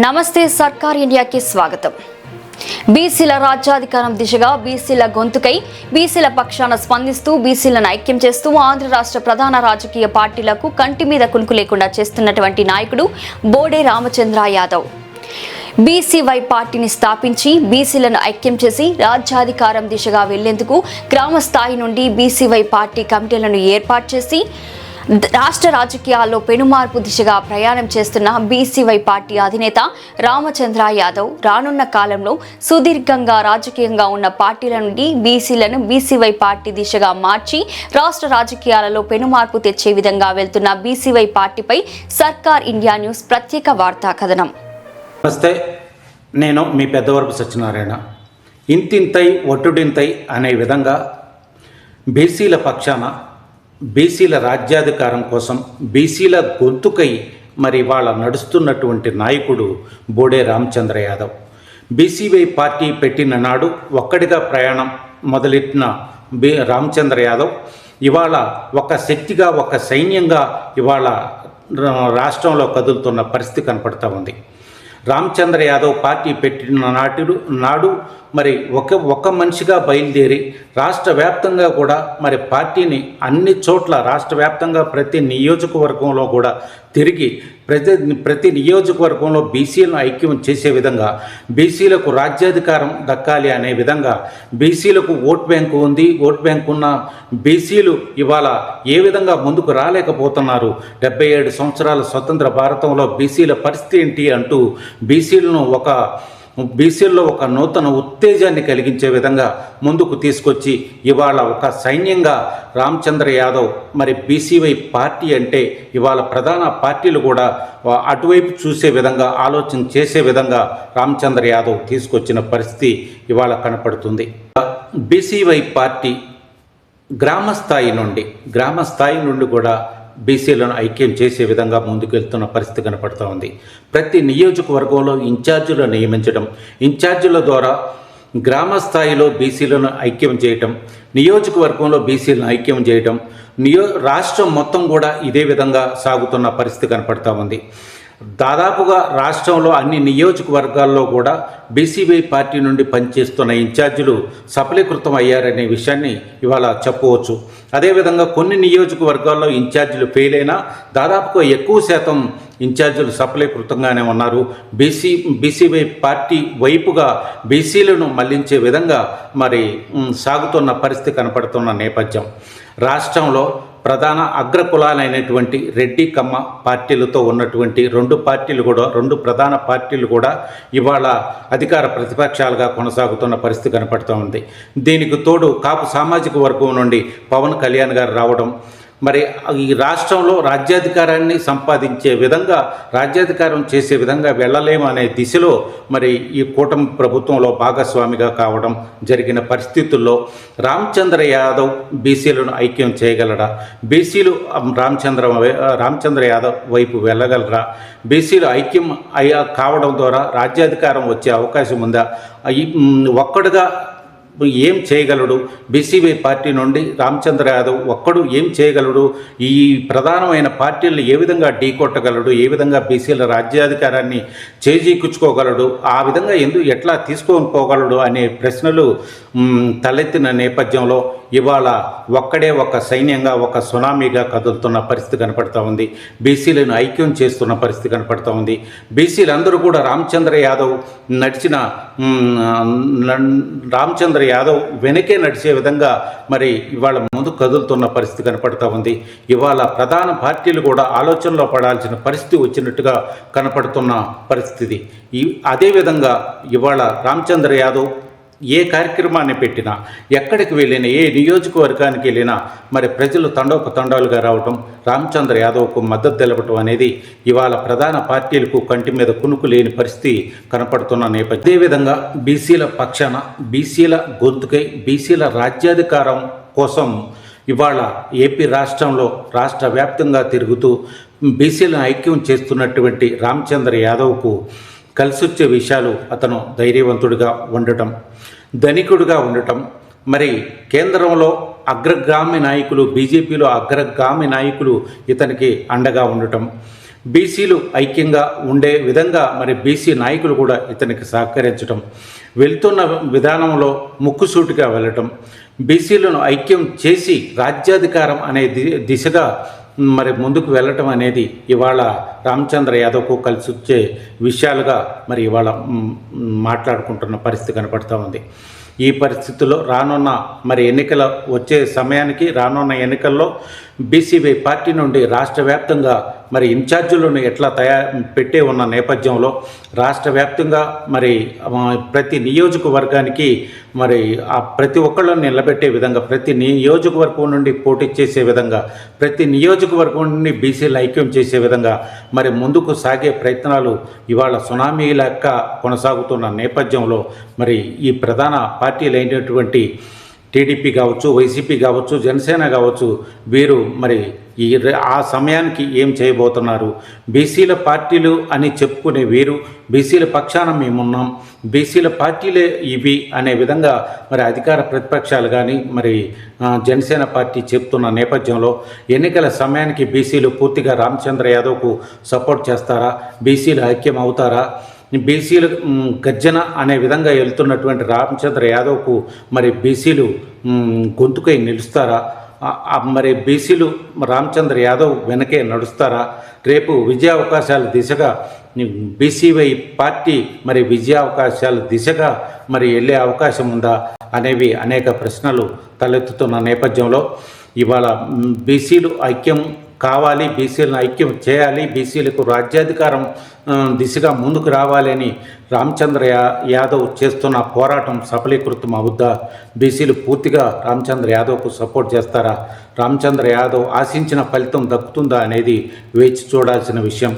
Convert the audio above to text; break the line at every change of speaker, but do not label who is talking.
నమస్తే సర్కార్ ఇండియాకి స్వాగతం. బీసీల రాజ్యాధికారం దిశగా బీసీల గొంతుకై బీసీల పక్షాన స్పందిస్తూ బీసీలను ఐక్యం చేస్తూ ఆంధ్ర రాష్ట్ర ప్రధాన రాజకీయ పార్టీలకు కంటి మీద కునుకు లేకుండా చేస్తున్నటువంటి నాయకుడు బోడే రామచంద్ర యాదవ్ బీసీవై పార్టీని స్థాపించి బీసీలను ఐక్యం చేసి రాజ్యాధికారం దిశగా వెళ్లేందుకు గ్రామ స్థాయి నుండి బీసీవై పార్టీ కమిటీలను ఏర్పాటు చేసి రాష్ట్ర రాజకీయాల్లో పెనుమార్పు దిశగా ప్రయాణం చేస్తున్న బీసీవై పార్టీ అధినేత రామచంద్ర యాదవ్ రానున్న కాలంలో సుదీర్ఘంగా రాజకీయంగా ఉన్న పార్టీల నుండి బీసీలను బీసీవై పార్టీ దిశగా మార్చి రాష్ట్ర రాజకీయాలలో పెనుమార్పు తెచ్చే విధంగా వెళ్తున్న బీసీవై పార్టీపై సర్కార్ ఇండియా న్యూస్ ప్రత్యేక వార్తా కథనం.
నమస్తే, నేను మీ పెద్దవరపు సత్యనారాయణ. ఇంతింతై ఒట్టుడింతై అనే విధంగా బీసీల పక్షాన బీసీల రాజ్యాధికారం కోసం బీసీల గొంతుకై మరి వాళ్ళ నడుస్తున్నటువంటి నాయకుడు బోడే రామచంద్ర యాదవ్. బీసీవై పార్టీ పెట్టిన నాడు ఒక్కడిగా ప్రయాణం మొదలెట్టిన రామచంద్ర యాదవ్ ఇవాళ ఒక శక్తిగా ఒక సైన్యంగా ఇవాళ రాష్ట్రంలో కదులుతున్న పరిస్థితి కనపడుతూ ఉంది. రామచంద్ర యాదవ్ పార్టీ పెట్టిన నాడు మరి ఒక మనిషిగా బయలుదేరి రాష్ట్ర వ్యాప్తంగా కూడా మరి పార్టీని అన్ని చోట్ల రాష్ట్ర వ్యాప్తంగా ప్రతి నియోజకవర్గంలో కూడా తిరిగి ప్రతి నియోజకవర్గంలో బీసీలను ఐక్యం చేసే విధంగా బీసీలకు రాజ్యాధికారం దక్కాలి అనే విధంగా బీసీలకు ఓట్ బ్యాంకు ఉంది, ఓట్ బ్యాంకు ఉన్న బీసీలు ఇవాళ ఏ విధంగా ముందుకు రాలేకపోతున్నారు, 77 సంవత్సరాల స్వతంత్ర భారతంలో బీసీల పరిస్థితి ఏంటి అంటూ బీసీల్లో ఒక నూతన ఉత్తేజాన్ని కలిగించే విధంగా ముందుకు తీసుకొచ్చి ఇవాళ ఒక సైన్యంగా రామచంద్ర యాదవ్ మరి బీసీవై పార్టీ అంటే ఇవాళ ప్రధాన పార్టీలు కూడా అటువైపు చూసే విధంగా ఆలోచన చేసే విధంగా రామచంద్ర యాదవ్ తీసుకొచ్చిన పరిస్థితి ఇవాళ కనపడుతుంది. బీసీవై పార్టీ గ్రామ స్థాయి నుండి కూడా బీసీలను ఐక్యం చేసే విధంగా ముందుకెళ్తున్న పరిస్థితి కనపడుతూ ఉంది. ప్రతి నియోజకవర్గంలో ఇన్ఛార్జీలు నియమించడం, ఇన్ఛార్జీల ద్వారా గ్రామ స్థాయిలో బీసీలను ఐక్యం చేయటం, నియోజకవర్గంలో బీసీలను ఐక్యం చేయటం, రాష్ట్రం మొత్తం కూడా ఇదే విధంగా సాగుతున్న పరిస్థితి కనపడుతూ ఉంది. దాదాపుగా రాష్ట్రంలో అన్ని నియోజకవర్గాల్లో కూడా బీసీవై పార్టీ నుండి పనిచేస్తున్న ఇన్ఛార్జీలు సఫలీకృతం అయ్యారనే విషయాన్ని ఇవాళ చెప్పవచ్చు. అదేవిధంగా కొన్ని నియోజకవర్గాల్లో ఇన్ఛార్జీలు ఫెయిల్ అయినా దాదాపుగా ఎక్కువ శాతం ఇన్ఛార్జీలు సఫలీకృతంగానే ఉన్నారు. బీసీవై పార్టీ వైపుగా బీసీలను మళ్లించే విధంగా మరి సాగుతున్న పరిస్థితి కనపడుతున్న నేపథ్యం రాష్ట్రంలో ప్రధాన అగ్రకులాలైనటువంటి రెడ్డి కమ్మ పార్టీలతో ఉన్నటువంటి రెండు ప్రధాన పార్టీలు కూడా ఇవాళ అధికార ప్రతిపక్షాలుగా కొనసాగుతున్న పరిస్థితి కనపడుతూ ఉంది. దీనికి తోడు కాపు సామాజిక వర్గం నుండి పవన్ కళ్యాణ్ గారు రావడం, మరి ఈ రాష్ట్రంలో రాజ్యాధికారాన్ని సంపాదించే విధంగా రాజ్యాధికారం చేసే విధంగా వెళ్ళలేము అనే దిశలో మరి ఈ కూటమి ప్రభుత్వంలో భాగస్వామిగా కావడం జరిగిన పరిస్థితుల్లో రామచంద్ర యాదవ్ బీసీలను ఐక్యం చేయగలరా, బీసీలు రామచంద్ర యాదవ్ వైపు వెళ్ళగలరా, బీసీలు ఐక్యం కావడం ద్వారా రాజ్యాధికారం వచ్చే అవకాశం ఉందా, ఒక్కడుగా ఏం చేయగలడు, బీసీవై పార్టీ నుండి రామచంద్ర యాదవ్ ఒక్కడు ఏం చేయగలడు, ఈ ప్రధానమైన పార్టీలను ఏ విధంగా ఢీకొట్టగలడు, ఏ విధంగా బీసీల రాజ్యాధికారాన్ని చేజీకుచ్చుకోగలడు, ఆ విధంగా ఎట్లా తీసుకొని పోగలడు అనే ప్రశ్నలు తలెత్తిన నేపథ్యంలో ఇవాళ ఒక్కడే ఒక సైన్యంగా ఒక సునామీగా కదులుతున్న పరిస్థితి కనపడుతూ ఉంది. బీసీలను ఐక్యం చేస్తున్న పరిస్థితి కనపడుతూ ఉంది. బీసీలందరూ కూడా రామచంద్ర యాదవ్ వెనకే నడిచే విధంగా మరి ఇవాళ ముందు కదులుతున్న పరిస్థితి కనపడుతూ ఉంది. ఇవాళ ప్రధాన పార్టీలు కూడా ఆలోచనలో పడాల్సిన పరిస్థితి వచ్చినట్టుగా కనపడుతున్న పరిస్థితి. అదేవిధంగా ఇవాళ రామచంద్ర యాదవ్ ఏ కార్యక్రమాన్ని పెట్టినా, ఎక్కడికి వెళ్ళినా, ఏ నియోజకవర్గానికి వెళ్ళినా మరి ప్రజలు తండోపతండాలుగా రావటం, రామచంద్ర యాదవ్కు మద్దతు తెలపటం అనేది ఇవాళ ప్రధాన పార్టీలకు కంటి మీద కునుకు లేని పరిస్థితి కనపడుతున్న నేపథ్యం. అదేవిధంగా బీసీల పక్షాన బీసీల గొంతుకై బీసీల రాజ్యాధికారం కోసం ఇవాళ ఏపీ రాష్ట్రంలో రాష్ట్ర వ్యాప్తంగా తిరుగుతూ బీసీలను ఐక్యం చేస్తున్నటువంటి రామచంద్ర యాదవ్కు కలిసొచ్చే విషయాలు అతను ధైర్యవంతుడిగా ఉండటం, ధనికుడిగా ఉండటం, మరి కేంద్రంలో అగ్రగామి నాయకులు, బీజేపీలో అగ్రగామి నాయకులు ఇతనికి అండగా ఉండటం, బీసీలు ఐక్యంగా ఉండే విధంగా మరి బీసీ నాయకులు కూడా ఇతనికి సహకరించడం, వెళ్తున్న విధానంలో ముక్కుసూటిగా వెళ్ళటం, బీసీలను ఐక్యం చేసి రాజ్యాధికారం అనే దిశగా మరి ముందుకు వెళ్ళటం అనేది ఇవాళ రామచంద్ర యాదవ్కు కలిసి వచ్చే విషయాలుగా మరి ఇవాళ మాట్లాడుకుంటున్న పరిస్థితి కనపడుతూ ఉంది. ఈ పరిస్థితుల్లో రానున్న మరి ఎన్నికల వచ్చే సమయానికి రానున్న ఎన్నికల్లో బీసీవై పార్టీ నుండి రాష్ట్ర వ్యాప్తంగా మరి ఇన్ఛార్జీలను ఎట్లా పెట్టే ఉన్న నేపథ్యంలో రాష్ట్ర వ్యాప్తంగా మరి ప్రతి నియోజకవర్గానికి మరి ఆ ప్రతి ఒక్కళ్ళని నిలబెట్టే విధంగా, ప్రతి నియోజకవర్గం నుండి పోటీ చేసే విధంగా, ప్రతి నియోజకవర్గం నుండి బీసీలు ఐక్యం చేసే విధంగా మరి ముందుకు సాగే ప్రయత్నాలు ఇవాళ సునామీ లెక్క కొనసాగుతున్న నేపథ్యంలో మరి ఈ ప్రధాన పార్టీలు అయినటువంటి టీడీపీ కావచ్చు, వైసీపీ కావచ్చు, జనసేన కావచ్చు, వీరు మరి ఆ సమయానికి ఏం చేయబోతున్నారు? బీసీల పార్టీలు అని చెప్పుకునే వీరు బీసీల పక్షాన మేమున్నాం, బీసీల పార్టీలే ఇవి అనే విధంగా మరి అధికార ప్రతిపక్షాలు కానీ మరి జనసేన పార్టీ చెప్తున్న నేపథ్యంలో ఎన్నికల సమయానికి బీసీలు పూర్తిగా రామచంద్ర యాదవ్కు సపోర్ట్ చేస్తారా? బీసీలు ఐక్యం అవుతారా? బీసీలు గర్జన అనే విధంగా వెళ్తున్నటువంటి రామచంద్ర యాదవ్కు మరి బీసీలు గొంతుకై నిలుస్తారా? మరి బీసీలు రామచంద్ర యాదవ్ వెనకే నడుస్తారా? రేపు విజయావకాశాల దిశగా బీసీవై పార్టీ మరి విజయావకాశాల దిశగా మరి వెళ్ళే అవకాశం ఉందా అనేవి అనేక ప్రశ్నలు తలెత్తుతున్న నేపథ్యంలో ఇవాళ బీసీలు ఐక్యం కావాలి, బీసీలను ఐక్యం చేయాలి, బీసీలకు రాజ్యాధికారం దిశగా ముందుకు రావాలని రామచంద్ర యాదవ్ చేస్తున్న పోరాటం సఫలీకృతం అవుద్దా? బీసీలు పూర్తిగా రామచంద్ర యాదవ్కు సపోర్ట్ చేస్తారా? రామచంద్ర యాదవ్ ఆశించిన ఫలితం దక్కుతుందా అనేది వేచి చూడాల్సిన విషయం.